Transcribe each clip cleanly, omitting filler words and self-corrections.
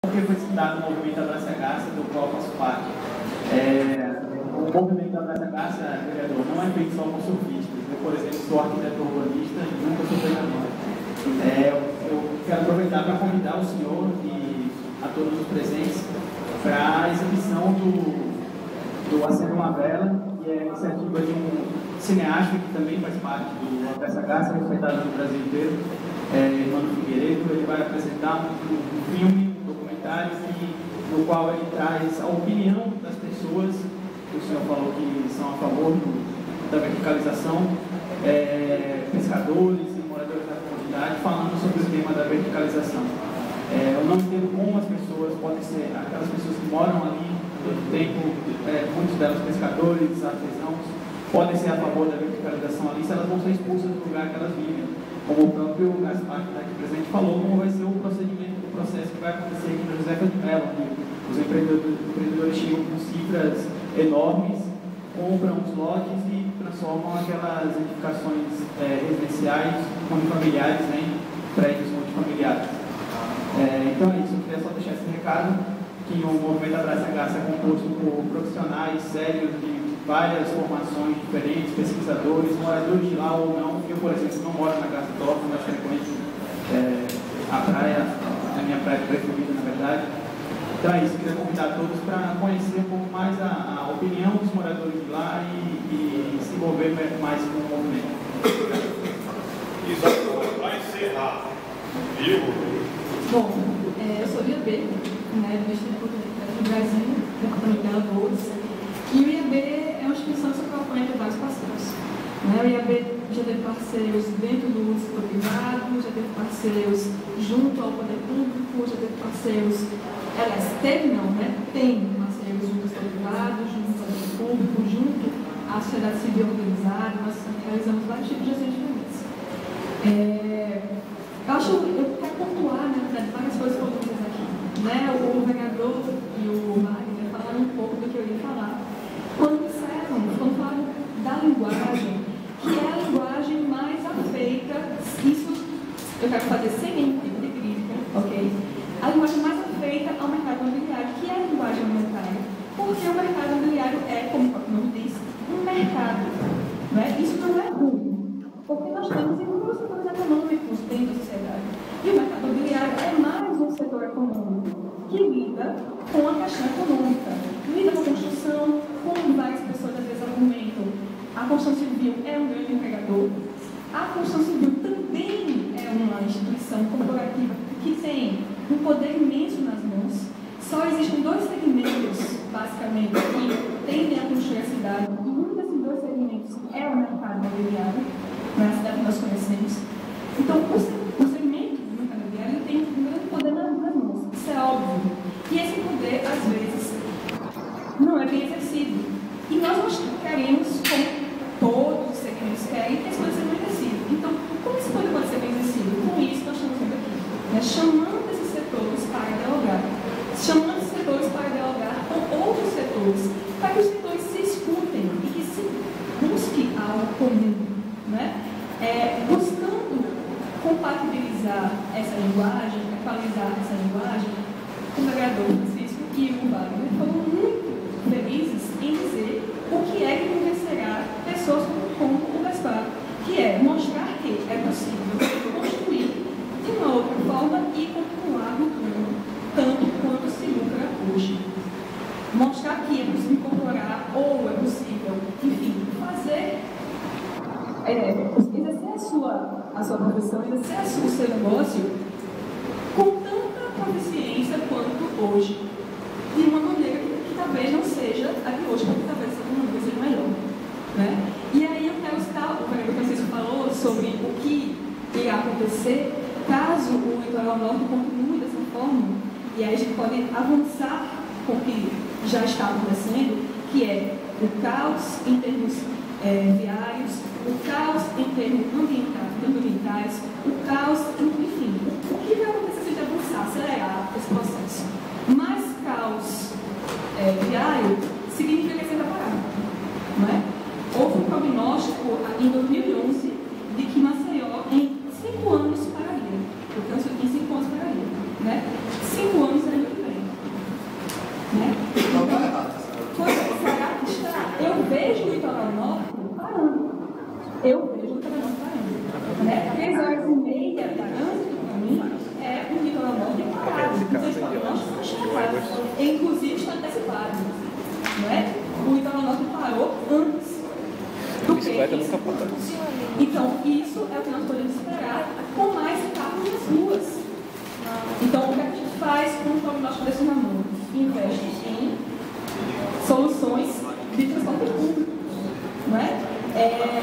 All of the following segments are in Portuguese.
Porque foi citado o movimento Abraça a Garça, do qual faço parte. O movimento Abraça a Garça, vereador, não é feito só com surfistas. Eu, por exemplo, sou arquiteto urbanista e nunca sou treinador. Eu quero aproveitar para convidar o senhor e a todos os presentes para a exibição do Acender uma Vela, que é a iniciativa de um cineasta que também faz parte do Abraça a Garça, respeitado no Brasil inteiro, Mano Figueiredo. Ele vai apresentar um filme, um documentário, no qual ele traz a opinião das pessoas, que o senhor falou que são a favor da verticalização, pescadores e moradores da comunidade, falando sobre o tema da verticalização. Eu não entendo como as pessoas podem ser, aquelas pessoas que moram ali todo o tempo, muitos delas pescadores, artesãos, podem ser a favor da verticalização ali, se elas vão ser expulsas do lugar que elas vivem. Como o próprio Gaspar, que está aqui presente, falou, como vai ser o procedimento do processo que vai acontecer aqui na Josefa de Mello, onde os empreendedores chegam com cifras enormes, compram os lotes e transformam aquelas edificações residenciais unifamiliares em prédios multifamiliares. Então é isso, eu queria só deixar esse recado, que o movimento Abraça a Garça é composto por profissionais sérios de várias formações diferentes, pesquisadores, moradores de lá ou não. Eu, por exemplo, não moro na Garça Top, mas frequento a praia, a minha praia preferida, na verdade. Então é isso, eu queria convidar todos para conhecer um pouco mais a opinião dos moradores de lá e se envolver mais com o movimento. Exato, para encerrar, viu? Bom, eu sou IAB, do Instituto do Brasil, do Departamento de Alagoas, e o IAB é uma instituição que se propõe a ter vários parceiros. O IAB já teve parceiros dentro do setor privado, já teve parceiros junto ao poder público, já teve parceiros, aliás, teve não, tem parceiros junto ao setor privado, junto ao poder público, junto à sociedade civil organizada. Nós realizamos vários tipos de ações diferentes. Eu quero pontuar, várias coisas coloridas aqui. O vereador e o Wagner falaram um pouco do que eu ia falar. Quando falaram da linguagem, que é a linguagem mais afeita, isso eu quero fazer sem nenhum tipo de crítica, ok? A linguagem mais afeita ao mercado imobiliário, que é a linguagem monetária. Porque o mercado imobiliário é, como o próprio nome diz, um mercado. Isso não é ruim, porque nós temos inúmeros setores econômicos dentro da sociedade. E o mercado imobiliário é mais um setor econômico que lida com a questão econômica, lida com a construção, como várias pessoas às vezes argumentam. A construção civil é um grande empregador. A construção civil também é uma instituição corporativa que tem um poder imenso nas mãos. Só existem dois segmentos, basicamente, que tendem a construir a cidade, e um desses dois segmentos é o mercado imobiliário, na cidade que nós conhecemos. Então, o segmento do mercado imobiliário tem um grande poder nas mãos, isso é óbvio. E esse poder, às vezes, não é bem exercido. E nós queremos, como todos os segmentos querem, que esse poder seja bem exercido. Então, como esse poder pode ser bem exercido? Com isso, nós estamos vindo aqui, chamando esses setores para dialogar. Chamando esses setores para dialogar com outros setores, para que os setores se escutem e que se busque algo comum. Buscando compatibilizar essa linguagem, equalizar essa linguagem, o vereador Francisco e o Wagner foram muito felizes em dizer o que é que convencerá pessoas como o Gaspar, que é mostrar que é possível construir de uma outra forma e continuar lucrando tanto quanto se lucra hoje. Mostrar que é possível incorporar, ou é possível, enfim, fazer, exercer a sua profissão, exercer o seu negócio com tanta proficiência quanto hoje, de uma maneira que talvez não seja a de hoje, porque talvez essa maneira seja melhor. E aí eu quero citar, o vereador Francisco falou sobre o que irá acontecer caso o litoral norte continue dessa forma, e aí a gente pode avançar com o que já está acontecendo, que é o caos em termos viários, o caos em termos ambientais, o caos, enfim, o que vai acontecer se a gente avançar, acelerar esse processo. Mais caos viário significa que você vai parar, não é? Houve um prognóstico em 2011 de que Maceió em 5 anos pararia. Portanto, em 5 anos pararia, 5 anos é muito parando. Né? 3h30 parando, para mim, é um litoral norte parado. Inclusive está antecipado. Não é? O litoral norte parou antes do que isso. Então, isso é o que nós podemos esperar com mais carros nas ruas. Então, o que a gente faz com o prognóstico desse namoro? Investe em soluções de transporte público. Não é?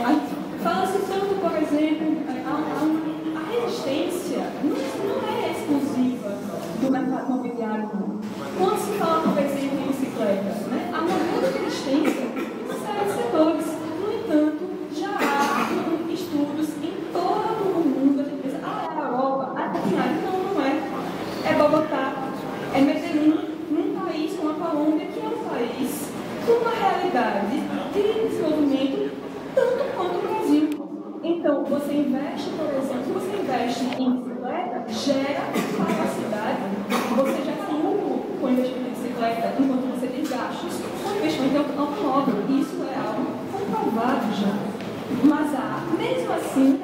A gente fala-se tanto, por exemplo, a resistência não é exclusiva do mercado imobiliário. Quando se fala, por exemplo, em bicicleta, né? A maior resistência serve de setores. No entanto, já há estudos em todo o mundo. A gente pensa, é a Europa, a Copenhague. Não é. É Bogotá, é Medellín, num país como a Colômbia, que é um país com uma realidade de desenvolvimento tanto quanto o Brasil. Então, você investe, por exemplo, se você investe em bicicleta, gera para a cidade, você gera lucro com o investimento em bicicleta, enquanto você tem gastos com o investimento em automóvel. Isso é algo comprovado já. Mas há, mesmo assim,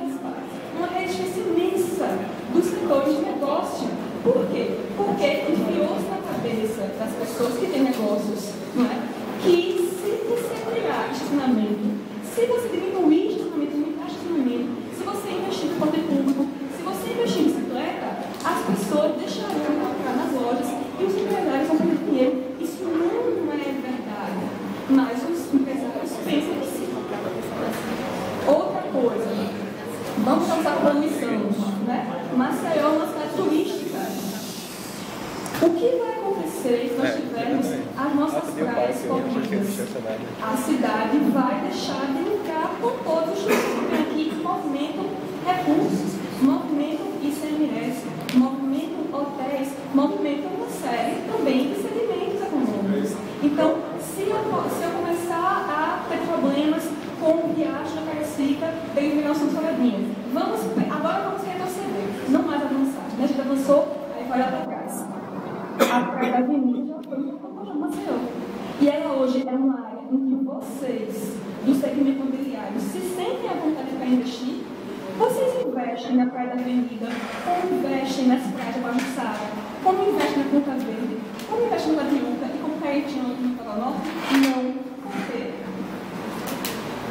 uma resistência imensa dos setores de negócio. Por quê? Porque enfiou-se na cabeça das pessoas que têm negócios, não é? Que se você criar estacionamento, se você diminuir estacionamento, limitar estacionamento, se você investir em transporte público, se você investir em bicicleta, as pessoas deixarão de comprar nas lojas e os empresários vão perder dinheiro. Isso não é verdade. Mas os empresários pensam que sim. Outra coisa, vamos causar poluição, né? Maceió é uma cidade turística. O que vai acontecer se nós tivermos as nossas praias poluídas? A cidade vai deixar de lucrar com todos os que aqui movimentam recursos, movimentam ICMS, movimentam hotéis, movimentam uma série também de segmentos econômicos. Então, se eu começar a ter problemas com viagem na Cariacica, ele virar um Soladinha. Agora vamos retroceder, não mais avançar. A gente avançou, aí vai lá para trás. A Praia da Avenida já foi para Maceió. E ela hoje é uma área em que vocês, do segmento imobiliário, se sentem à vontade para investir. Vocês investem na Praia da Avenida, como investem nas praias de Bajuçara, como investem na Ponta Verde, como investem na Tiúca e como Caetinho no Litoral Norte? Não. Por quê?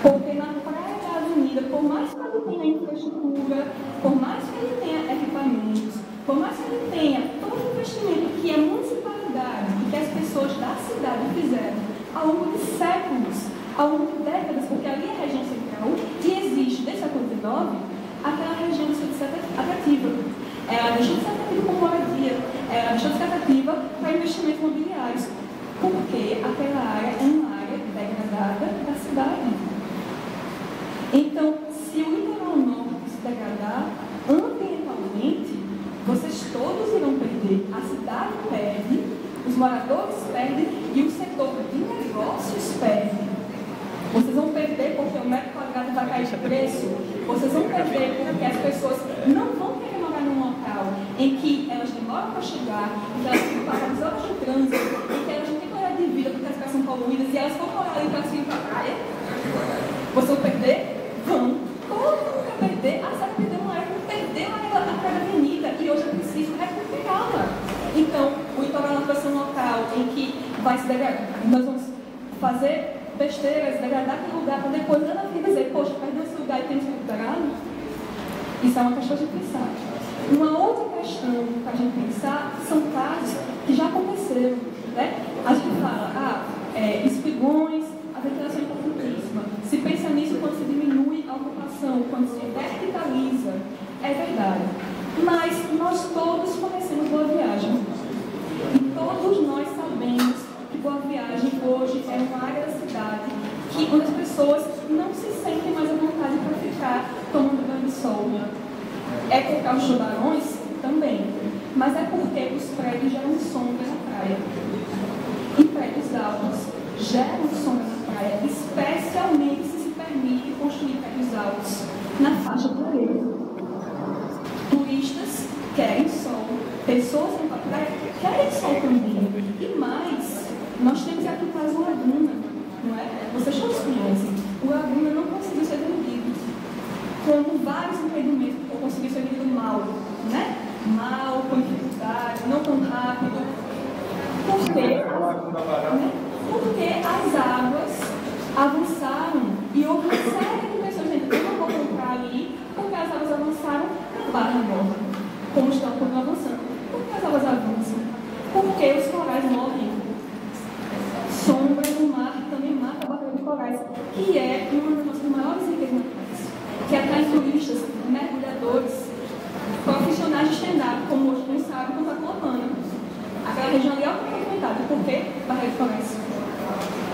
Porque na Praia da Avenida, por mais que ele tenha infraestrutura, por mais que ele tenha equipamentos, por mais que ele tenha todo o investimento que a municipalidade e que as pessoas da cidade fizeram ao longo de séculos, ao longo de décadas, porque ali é a região central e existe, desde a século XIX, aquela região de ser atrativa. Ela deixou de ser atrativa como moradia, ela deixou de ser atrativa para investimentos imobiliários, porque aquela área é uma área degradada da cidade. Então, se o litoral norte se degradar ambientalmente, vocês todos irão perder. A cidade perde, os moradores perdem e o setor de negócios perde. Vocês vão perder porque o metro quadrado vai cair de preço. Vocês vão perder porque as pessoas não vão querer morar num local em que elas demoram para chegar, em que elas têm que passar as horas de trânsito, em que elas não têm qualidade de vida porque as casas são poluídas e elas vão morar ali para cima e para a praia. Vocês vão perder? Vão. Todo mundo quer perder. A cidade perdeu uma época, perdeu a Praia da Avenida e hoje é preciso recuperá-la. Então, o litoral norte vai ser um local em que vai se degradar. Nós vamos fazer besteiras, degradar aquele lugar para depois lá na vida dizer, poxa, perdeu esse lugar e temos que recuperá-lo. Isso é uma questão de pensar. Uma outra questão para a gente pensar são casos que já aconteceram. Né? A gente fala, espigões, a ventilação é importantíssima. Se pensa nisso quando se diminui a ocupação, quando se verticaliza. É verdade. Mas nós todos conhecemos Boa Viagem. E todos nós sabemos que Boa Viagem hoje é uma área da cidade onde as pessoas não se sentem mais à vontade para ficar tomando banho de sol. É por causa dos tubarões? Também. Mas é porque os prédios geram sombra na praia. E prédios altos geram sombra na praia, especialmente se permite construir prédios altos na faixa do areia. Turistas querem sol, pessoas indo para a praia querem sol também. E mais, nós temos aqui o caso Laguna, não é? Vocês todos conhecem. O Laguna não conseguiu ser vendido. como vários empreendimentos eu consegui ser vendido mal, né? Mal, com dificuldade, não tão rápido. Por quê? Né? Porque as águas avançaram e houve uma série de pessoas dizendo, eu não vou comprar ali, porque as águas avançaram na barra agora, como estão avançando. Por que as águas avançam? Porque os corais morrem. Sombra no mar também mata a barreira de corais, que é uma das nossas maiores riquezas naturais, que atrai turistas, mergulhadores, profissionais de stand-up, como hoje não sabe, como está colocando. Aquela região ali é altamente movimentada. Por quê? Barreira de corais.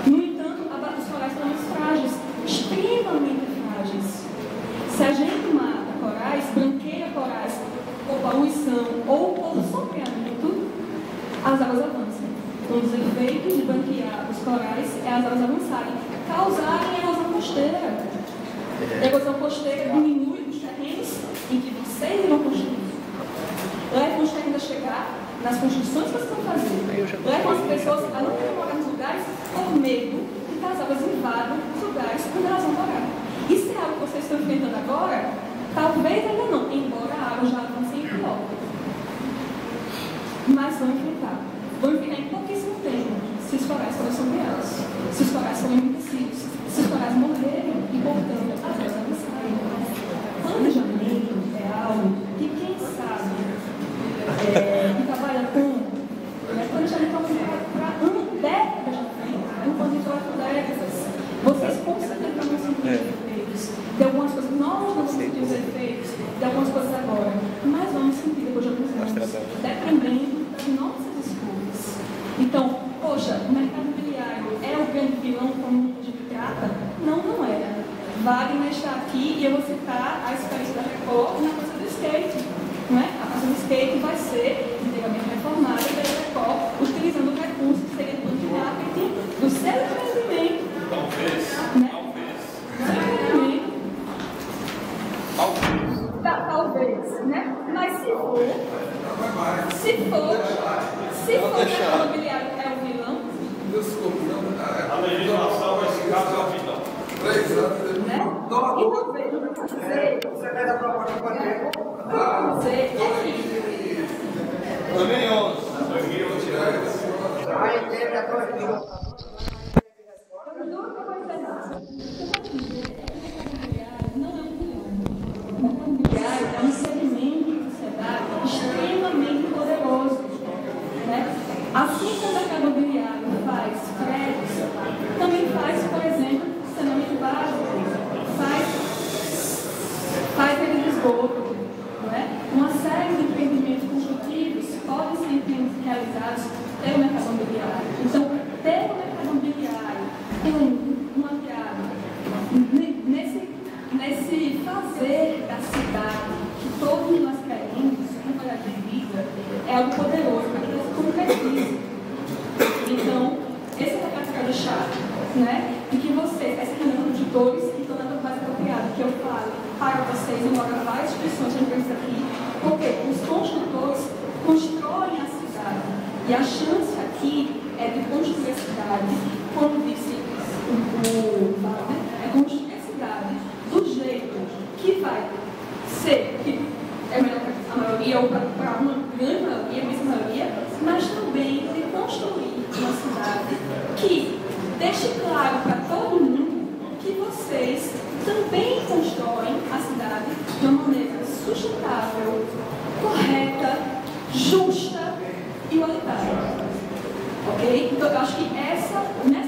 No entanto, os corais estão muito frágeis, extremamente frágeis. Se a gente mata corais, branqueia corais, por poluição ou por sombreamento, as águas avançam. Um dos efeitos de branquear os corais é as águas avançarem, causarem erosão costeira. A erosão costeira diminui os terrenos em que vocês irão construir. Levam os terrenos a chegar nas construções que vocês estão fazendo. Levam as pessoas a não querer morar nos lugares por medo de que as águas invadam os lugares onde elas vão morar. Isso é algo que vocês estão enfrentando agora? Talvez ainda não, embora a água já avance em pior. Mas vão enfrentar. Vão enfrentar em pouquíssimo tempo, se os corais forem sombreados, se os corais forem enriquecidos, se os corais morrerem e, portanto, as águas avançarem. Planejamento é algo que, quem sabe, que trabalha com planejamento para décadas de frente, um planejamento para décadas, vocês com certeza vão sentir os efeitos. De algumas coisas nós não vamos sentir os efeitos, de algumas coisas agora, mas vamos sentir depois de alguns anos, dependendo das nossas escolhas. Então, poxa, o mercado imobiliário é o grande vilão como a gente trata? Não, não é. Wagner está aqui e eu vou citar a experiência da Record na praça do skate. Não é? A praça do skate vai ser inteiramente reformada pela Record, utilizando o recurso que seria do de marketing do seu empreendimento. Talvez. Né? Talvez. Talvez, né? Mas se for o mercado imobiliário é o vilão, A legislação, nesse caso, é o vilão. né? Então veja, o que eu quero dizer é que 2011. é um segmento de sociedade extremamente poderoso, né? Assim como o mercado imobiliário faz prédios, também faz, por exemplo, saneamento básico, faz rede de esgoto, né? Uma série de empreendimentos construtivos podem ser realizados pelo mercado imobiliário. Então, pelo mercado imobiliário, uma piada, nesse fazer da cidade que todos nós queremos, uma qualidade de vida, é algo poderoso, para que eles concretizem. Então, esse é o recado que eu quero deixar, né? E que vocês, essa reunião de auditores, que estão dando mais apropriado, que eu falo para vocês, embora várias instituições de empresas aqui, porque os construtores constroem a cidade. E a chance aqui é de construir a cidade, como disse o Wagner, é construir a cidade do jeito que vai ser, que é melhor para a maioria ou para uma grande maioria, mesmo maioria, mas também de construir uma cidade que deixe claro para todo mundo que vocês também constroem a cidade de uma maneira sustentável, correta, justa e igualitária. Ok? Então eu acho que essa, né,